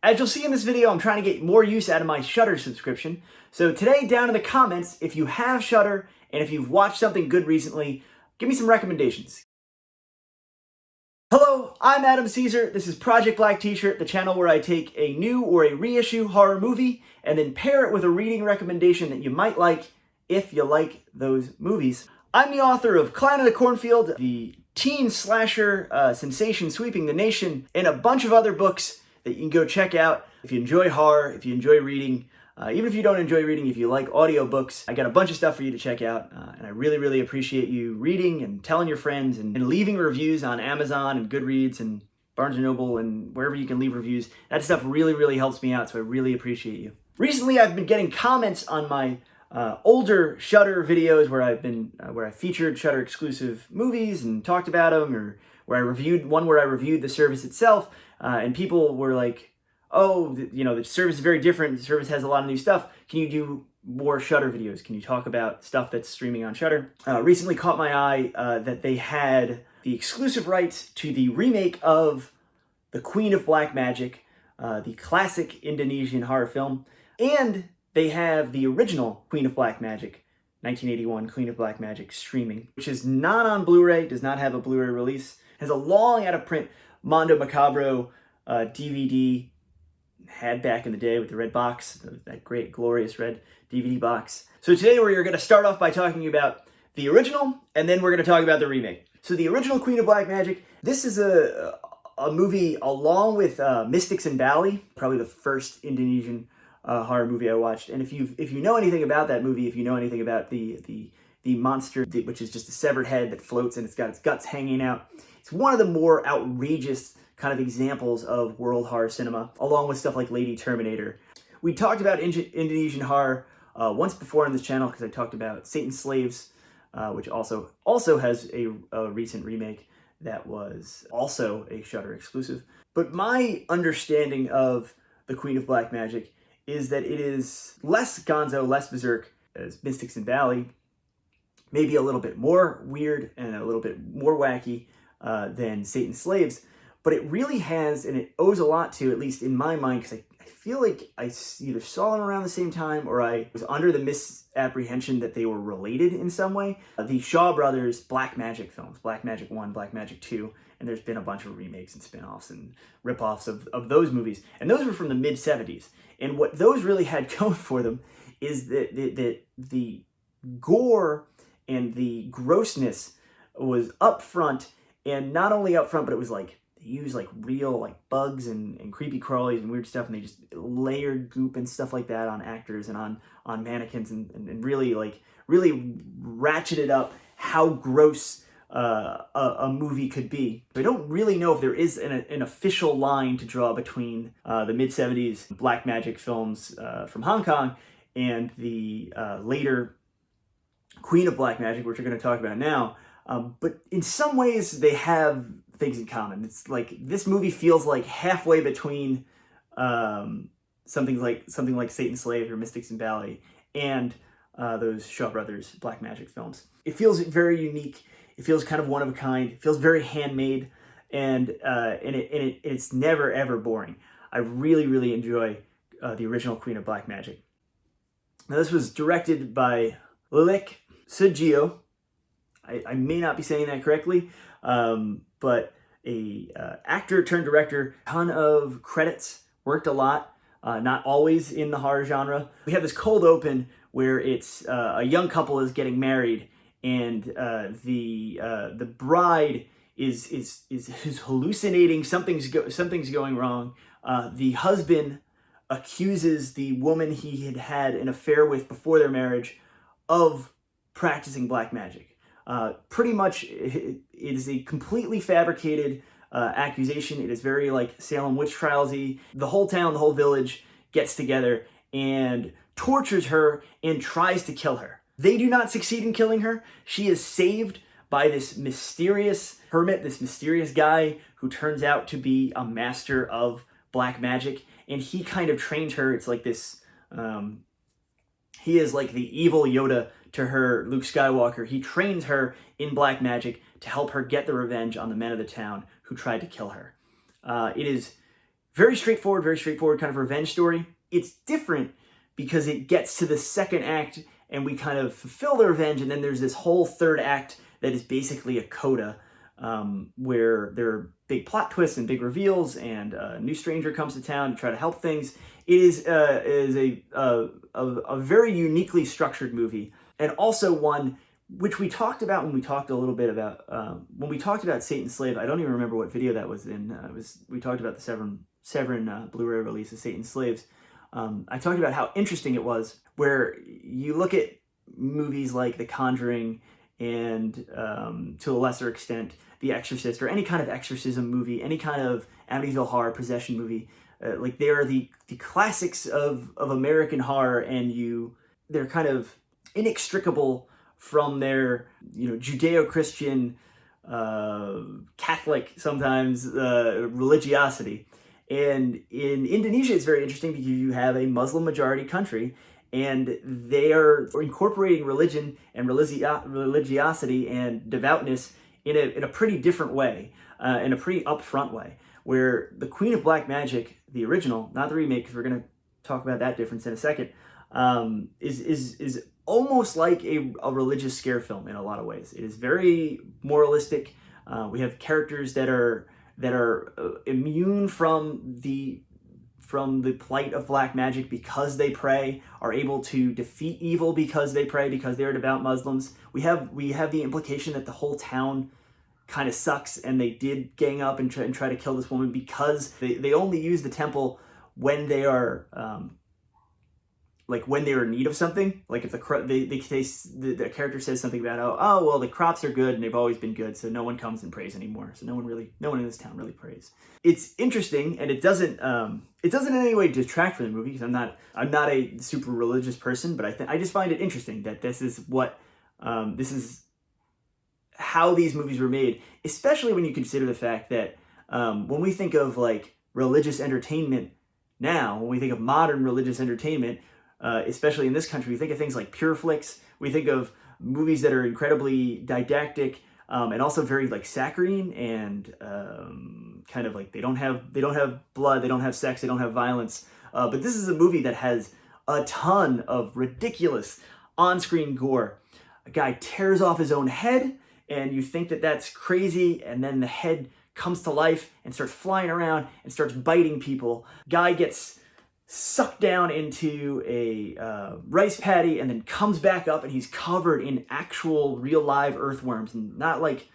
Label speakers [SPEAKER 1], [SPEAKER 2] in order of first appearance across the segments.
[SPEAKER 1] As you'll see in this video, I'm trying to get more use out of my Shudder subscription. So today, down in the comments, if you have Shudder and if you've watched something good recently, give me some recommendations. Hello, I'm Adam Caesar. This is Project Black T-shirt, the channel where I take a new or a reissue horror movie and then pair it with a reading recommendation that you might like if you like those movies. I'm the author of Clown in the Cornfield, the teen slasher sensation sweeping the nation, and a bunch of other books that you can go check out if you enjoy horror, if you enjoy reading. Even if you don't enjoy reading, if you like audiobooks, I got a bunch of stuff for you to check out. And I really, really appreciate you reading and telling your friends and leaving reviews on Amazon and Goodreads and Barnes & Noble and wherever you can leave reviews. That stuff really, really helps me out, so I really appreciate you. Recently, I've been getting comments on my older Shudder videos where I featured Shudder exclusive movies and talked about them, or where I reviewed the service itself, and people were like, oh, the service is very different. The service has a lot of new stuff. Can you do more Shudder videos? Can you talk about stuff that's streaming on Shudder? Recently caught my eye that they had the exclusive rights to the remake of The Queen of Black Magic, the classic Indonesian horror film, and they have the original Queen of Black Magic, 1981 Queen of Black Magic streaming, which is not on Blu-ray, does not have a Blu-ray release, has a long out-of-print Mondo Macabro DVD, had back in the day with the red box, that great glorious red DVD box. So today we're going to start off by talking about the original, and then we're going to talk about the remake. So the original Queen of Black Magic, this is a movie along with Mystics in Bali, probably the first Indonesian horror movie I watched. And if you know anything about that movie, if you know anything about the monster, which is just a severed head that floats and it's got its guts hanging out, it's one of the more outrageous kind of examples of world horror cinema, along with stuff like Lady Terminator. We talked about Indonesian horror once before on this channel because I talked about Satan's Slaves, which also has a recent remake that was also a Shudder exclusive. But my understanding of The Queen of Black Magic is that it is less gonzo, less berserk as Mystics in Bali, maybe a little bit more weird and a little bit more wacky than Satan's Slaves. But it really has, and it owes a lot to, at least in my mind, because I feel like I either saw them around the same time or I was under the misapprehension that they were related in some way. The Shaw Brothers Black Magic films, Black Magic 1, Black Magic 2, and there's been a bunch of remakes and spin-offs and rip-offs of those movies. And those were from the mid-70s. And what those really had going for them is that the gore and the grossness was up front, and not only up front, but it was like, they used like real like bugs and creepy crawlies and weird stuff, and they just layered goop and stuff like that on actors and on mannequins and really ratcheted up how gross a movie could be. I don't really know if there is an official line to draw between the mid-70s Black Magic films from Hong Kong and the later Queen of Black Magic, which we're going to talk about now. But in some ways, they have things in common. It's like this movie feels like halfway between something like Satan's Slave or Mystics in Bali and those Shaw Brothers Black Magic films. It feels very unique. It feels kind of one of a kind. It feels very handmade, and it's never ever boring. I really, really enjoy the original Queen of Black Magic. Now, this was directed by Lek Sugio. I may not be saying that correctly, but a actor turned director, ton of credits, worked a lot, not always in the horror genre. We have this cold open where it's a young couple is getting married, and the bride is hallucinating. Something's going wrong. The husband accuses the woman he had an affair with before their marriage of practicing black magic. Pretty much, it is a completely fabricated accusation. It is very like Salem witch trials-y. The whole town, the whole village gets together and tortures her and tries to kill her. They do not succeed in killing her. She is saved by this mysterious hermit, this mysterious guy who turns out to be a master of black magic, and he kind of trained her. It's like this, he is like the evil Yoda to her Luke Skywalker. He trains her in black magic to help her get the revenge on the men of the town who tried to kill her. It is Very straightforward kind of revenge story. It's different because it gets to the second act and we kind of fulfill the revenge, and then there's this whole third act that is basically a coda, where there are big plot twists and big reveals, and a new stranger comes to town to try to help things. It is a very uniquely structured movie, and also one which we talked about when we talked a little bit about when we talked about Satan's Slave. I don't even remember what video that was in. We talked about the Severin Blu-ray release of Satan's Slaves. I talked about how interesting it was, where you look at movies like The Conjuring and, to a lesser extent, The Exorcist, or any kind of exorcism movie, any kind of Amityville Horror possession movie. Like, they are the classics of American horror, and they're kind of inextricable from their, Judeo-Christian, Catholic, sometimes, religiosity. And in Indonesia, it's very interesting because you have a Muslim majority country, and they are incorporating religion and religiosity and devoutness in a pretty different way, in a pretty upfront way, where the Queen of Black Magic, the original, not the remake, because we're going to talk about that difference in a second, is almost like a religious scare film in a lot of ways. It is very moralistic. We have characters that are immune from the plight of black magic because they pray, are able to defeat evil because they pray, because they are devout Muslims. We have the implication that the whole town kind of sucks, and they did gang up and try to kill this woman because they only use the temple when they are when they're in need of something. Like if the character says something about, oh well, the crops are good and they've always been good, so no one comes and prays anymore. So no one in this town really prays. It's interesting, and it doesn't in any way detract from the movie, because I'm not a super religious person, but I just find it interesting that this is how these movies were made, especially when you consider the fact that when we think of like religious entertainment now, when we think of modern religious entertainment, especially in this country, we think of things like pure flicks. We think of movies that are incredibly didactic, and also very like saccharine, and kind of like they don't have blood, they don't have sex, they don't have violence. But this is a movie that has a ton of ridiculous on-screen gore. A guy tears off his own head, and you think that that's crazy, and then the head comes to life and starts flying around and starts biting people. Guy gets sucked down into a rice paddy and then comes back up, and he's covered in actual real live earthworms, and not like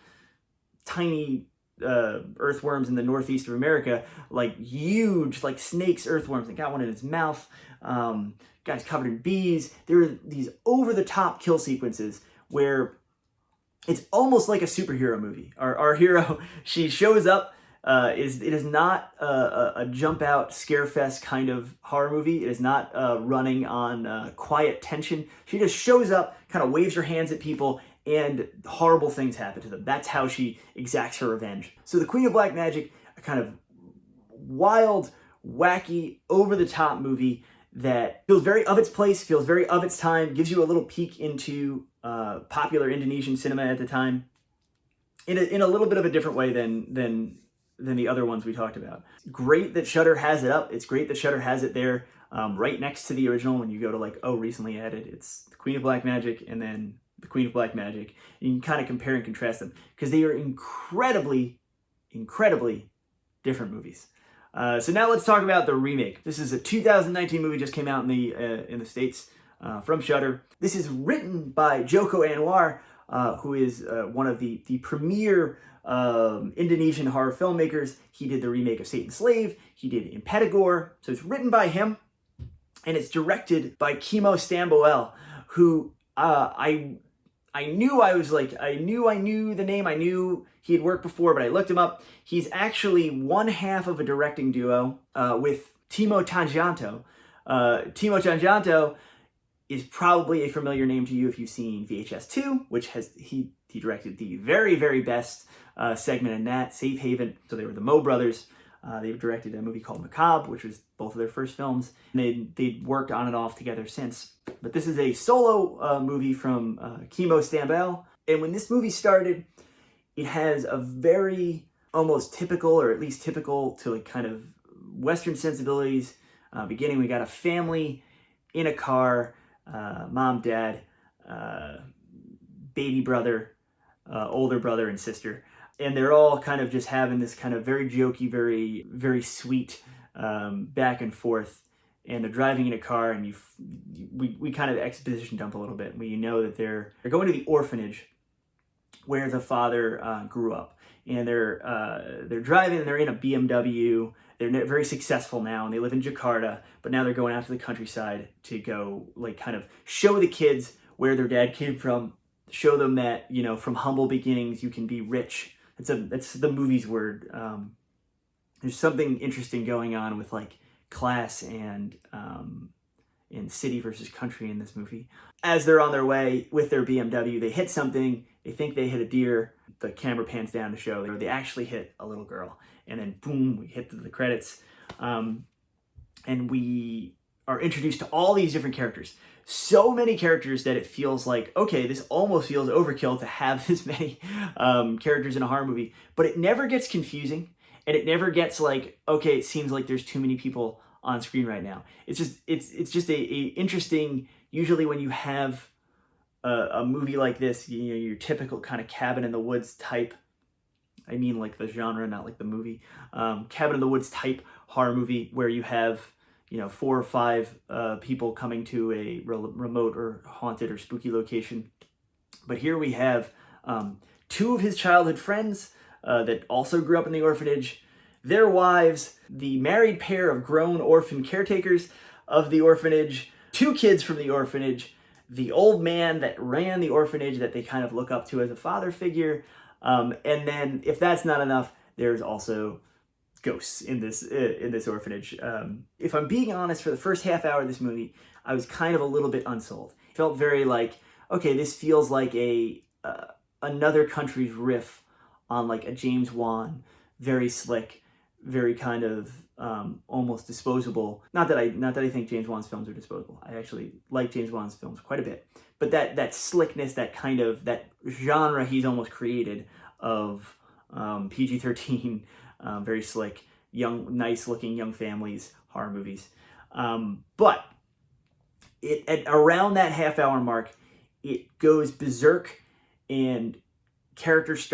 [SPEAKER 1] tiny earthworms in the northeast of America, like huge, like snakes earthworms. They got one in his mouth. Guy's covered in bees. There are these over-the-top kill sequences where it's almost like a superhero movie. Our hero, she shows up. It is not a jump out scare fest kind of horror movie. It is not running on quiet tension. She just shows up, kind of waves her hands at people, and horrible things happen to them. That's how she exacts her revenge. So the Queen of Black Magic, a kind of wild, wacky, over-the-top movie that feels very of its place, feels very of its time, gives you a little peek into popular Indonesian cinema at the time, in a little bit of a different way than the other ones we talked about. Great that Shudder has it up. It's great that Shudder has it there, right next to the original. When you go to like, recently added, it's the Queen of Black Magic and then the Queen of Black Magic. You can kind of compare and contrast them because they are incredibly, incredibly different movies. So now let's talk about the remake. This is a 2019 movie, just came out in the States, from Shudder. This is written by Joko Anwar, who is one of the premier Indonesian horror filmmakers. He did the remake of Satan's Slave. He did Impetigore. So it's written by him, and it's directed by Kimo Stamboel, who I knew the name. I knew he had worked before, but I looked him up. He's actually one half of a directing duo with Timo Tangjanto. Timo Tangjanto is probably a familiar name to you if you've seen VHS 2, which he directed the very, very best segment in that, Safe Haven. So they were the Mo brothers. They've directed a movie called Macabre, which was both of their first films. And they'd worked on and off together since. But this is a solo movie from Kimo Stamboel. And when this movie started, it has a very almost typical, or at least typical to like kind of Western sensibilities. Beginning, we got a family in a car, mom, dad, baby brother, older brother and sister. And they're all kind of just having this kind of very jokey, very, very sweet back and forth. And they're driving in a car, and we kind of exposition dump a little bit. We know that they're going to the orphanage where the father grew up, and they're driving, and they're in a BMW. They're very successful now, and they live in Jakarta. But now they're going out to the countryside to go, like, kind of show the kids where their dad came from, show them that, you know, from humble beginnings you can be rich. It's the movie's word. There's something interesting going on with like class and in city versus country in this movie. As they're on their way with their BMW, they hit something. They think they hit a deer. The camera pans down to show they actually hit a little girl. And then boom, we hit the credits. And we are introduced to all these different characters. So many characters that it feels like, okay, this almost feels overkill to have this many characters in a horror movie. But it never gets confusing. And it never gets like, okay, it seems like there's too many people on screen right now. It's just a interesting, usually when you have a movie like this, you know, your typical kind of cabin in the woods type, I mean like the genre, not like the movie, cabin in the woods type horror movie where you have, you know, 4 or 5 people coming to a remote or haunted or spooky location. But here we have 2 of his childhood friends that also grew up in the orphanage, their wives, the married pair of grown orphan caretakers of the orphanage, 2 kids from the orphanage, the old man that ran the orphanage that they kind of look up to as a father figure, and then if that's not enough, there's also ghosts in this orphanage. If I'm being honest, for the first half hour of this movie, I was kind of a little bit unsold. It felt very like, okay, this feels like another country's riff on like a James Wan, very slick, very kind of almost disposable. Not that I think James Wan's films are disposable. I actually like James Wan's films quite a bit. But that slickness, that kind of that genre he's almost created of PG-13, very slick, young, nice looking young families horror movies. But at around that half hour mark, it goes berserk, and characters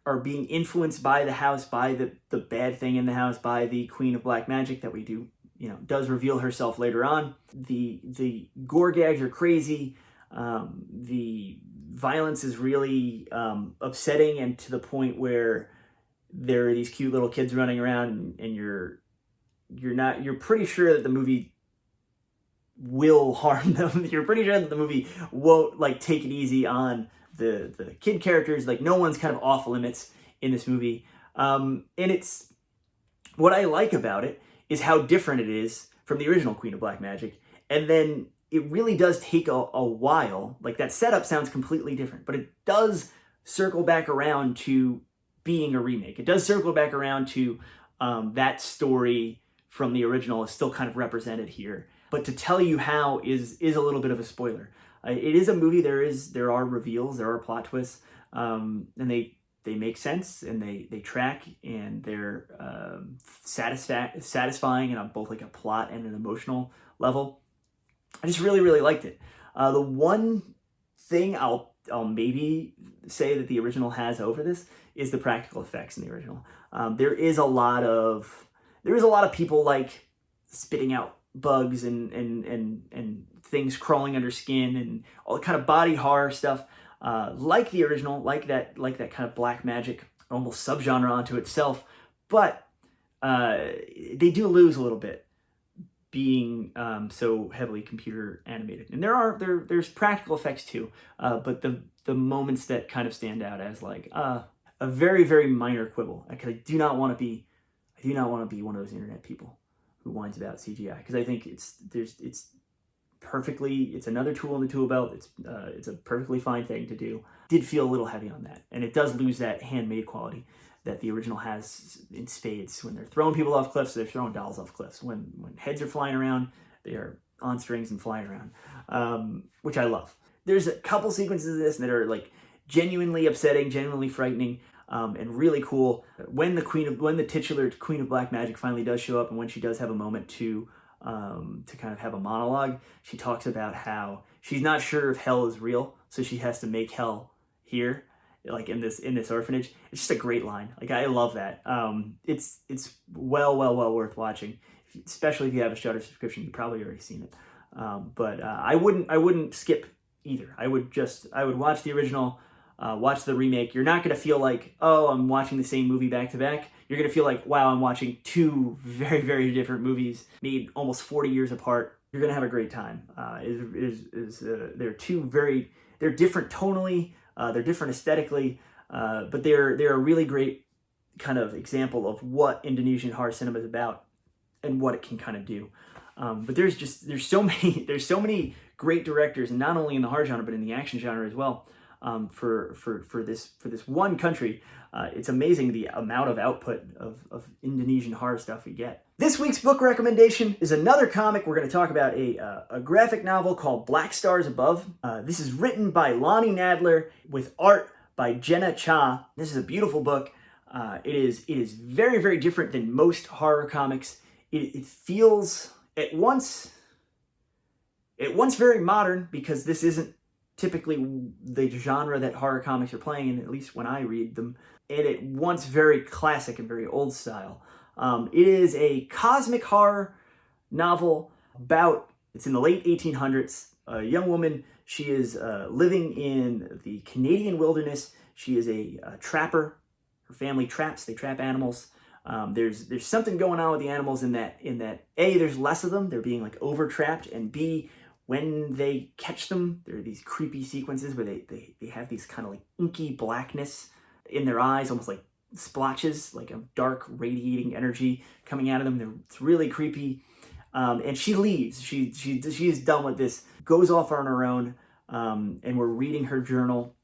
[SPEAKER 1] are being influenced by the house, by the bad thing in the house, by the Queen of Black Magic that we do, you know, does reveal herself later on. The gore gags are crazy. The violence is really upsetting, and to the point where there are these cute little kids running around, and you're pretty sure that the movie will harm them. You're pretty sure that the movie won't like take it easy on the kid characters. Like, no one's kind of off limits in this movie. And it's, what I like about it is how different it is from the original Queen of Black Magic. And then it really does take a while. Like, that setup sounds completely different, but it does circle back around to being a remake. It does circle back around to that story from the original is still kind of represented here. But to tell you how is a little bit of a spoiler. It is a movie. There are reveals, there are plot twists, and they make sense, and they track, and they're satisfying on both like a plot and an emotional level. I just really, really liked it. The one thing I'll maybe say that the original has over this is the practical effects in the original. There is a lot of people like spitting out bugs and things crawling under skin and all kind of body horror stuff, like the original, like that kind of black magic almost subgenre onto itself. But they do lose a little bit being so heavily computer animated. And there's practical effects too, but the moments that kind of stand out as like a very, very minor quibble. Because I do not want to be one of those internet people who whines about CGI, because I think it's another tool in the tool belt. It's a perfectly fine thing to do. Did feel a little heavy on that, and it does lose that handmade quality that the original has in spades. When they're throwing people off cliffs, they're throwing dolls off cliffs. When heads are flying around, they are on strings and flying around, which I love. There's a couple sequences of this that are like genuinely upsetting, genuinely frightening. and really cool. When the titular Queen of Black Magic finally does show up, and when she does have a moment to kind of have a monologue, she talks about how she's not sure if hell is real, so she has to make hell here, like in this orphanage. It's just a great line. Like, I love that. It's well worth watching, especially if you have a Shudder subscription. You've probably already seen it. But I wouldn't skip either. I would watch the original, watch the remake. You're not going to feel like, oh, I'm watching the same movie back to back. You're going to feel like, wow, I'm watching two very different movies made almost 40 years apart. You're going to have a great time. They're different tonally, they're different aesthetically, but they're a really great kind of example of what Indonesian horror cinema is about and what it can kind of do. But there's so many great directors, and not only in the horror genre but in the action genre as well. For this one country, it's amazing the amount of output of Indonesian horror stuff we get. This week's book recommendation is another comic. We're going to talk about a graphic novel called Black Stars Above. This is written by Lonnie Nadler with art by Jenna Cha. This is a beautiful book. It is very different than most horror comics. It feels at once very modern, because this isn't typically the genre that horror comics are playing in, at least when I read them. And at once very classic and very old style. It is a cosmic horror novel it's in the late 1800s. A young woman, she is living in the Canadian wilderness. She is a trapper. Her family they trap animals. There's something going on with the animals in that A, there's less of them, they're being like over-trapped, and B, when they catch them, there are these creepy sequences where they have these kind of like inky blackness in their eyes, almost like splotches, like a dark radiating energy coming out of them. It's really creepy. And she leaves. She's done with this, goes off on her own, and we're reading her journal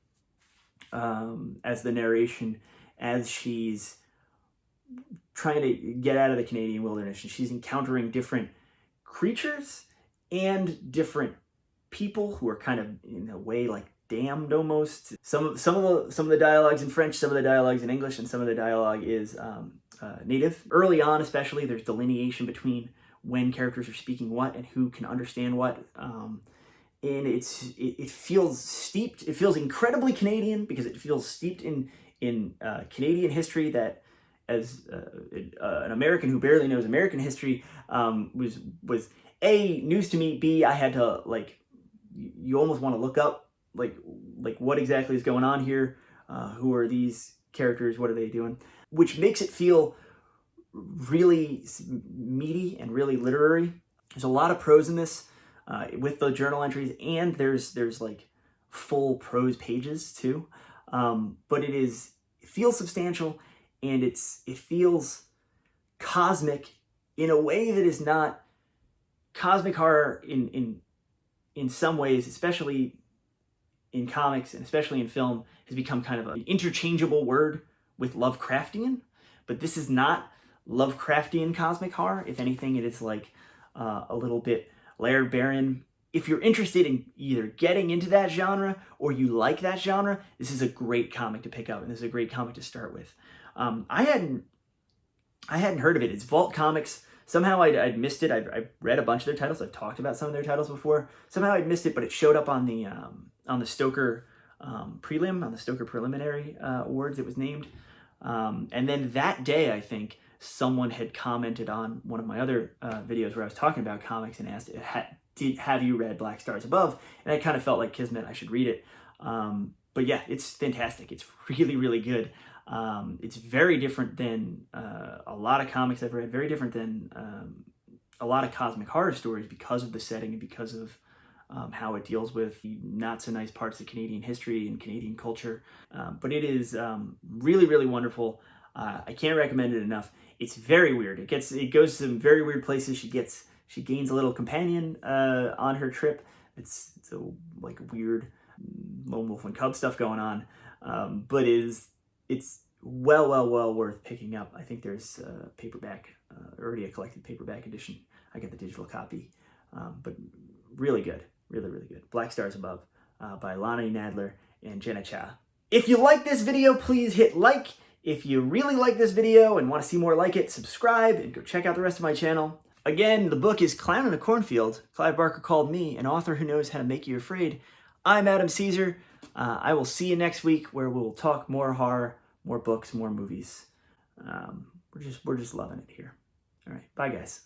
[SPEAKER 1] as the narration, as she's trying to get out of the Canadian wilderness, and she's encountering different creatures and different people who are kind of, in a way, like damned almost. Some of the dialogue's in French, some of the dialogue's in English, and some of the dialogue is native. Early on, especially, there's delineation between when characters are speaking what and who can understand what. And it feels steeped. It feels incredibly Canadian, because it feels steeped in Canadian history that, as an American who barely knows American history, was A, news to me. B, I had to, like, you almost want to look up like what exactly is going on here. Who are these characters? What are they doing? Which makes it feel really meaty and really literary. There's a lot of prose in this, with the journal entries, and there's like full prose pages too. But it feels substantial, and it feels cosmic in a way that is not cosmic horror in some ways, especially in comics and especially in film, has become kind of an interchangeable word with Lovecraftian. But this is not Lovecraftian cosmic horror. If anything, it is like a little bit Laird Barron. If you're interested in either getting into that genre or you like that genre, this is a great comic to pick up, and this is a great comic to start with. I hadn't heard of it. It's Vault Comics. Somehow I'd missed it. I've read a bunch of their titles. I've talked about some of their titles before. Somehow I'd missed it, but it showed up on the Stoker prelim, on the Stoker Preliminary Awards. It was named. And then that day, I think, someone had commented on one of my other videos where I was talking about comics and asked, have you read Black Stars Above? And I kind of felt like kismet, I should read it. But yeah, it's fantastic. It's really good. It's very different than a lot of comics I've read, very different than a lot of cosmic horror stories, because of the setting and because of how it deals with the not so nice parts of Canadian history and Canadian culture. But it is really wonderful. I can't recommend it enough. It's very weird. It goes to some very weird places. She gains a little companion on her trip. It's a like weird lone wolf and cub stuff going on. But it's well worth picking up. I think there's a paperback, already a collected paperback edition. I got the digital copy, but really good, really good. Black Stars Above by Lonnie Nadler and Jenna Cha. If you like this video, please hit like. If you really like this video and want to see more like it, subscribe and go check out the rest of my channel. Again, the book is Clown in a Cornfield. Clive Barker called me an author who knows how to make you afraid. I'm Adam Caesar. I will see you next week where we'll talk more horror, more books, more movies. We're just loving it here. All right, bye guys.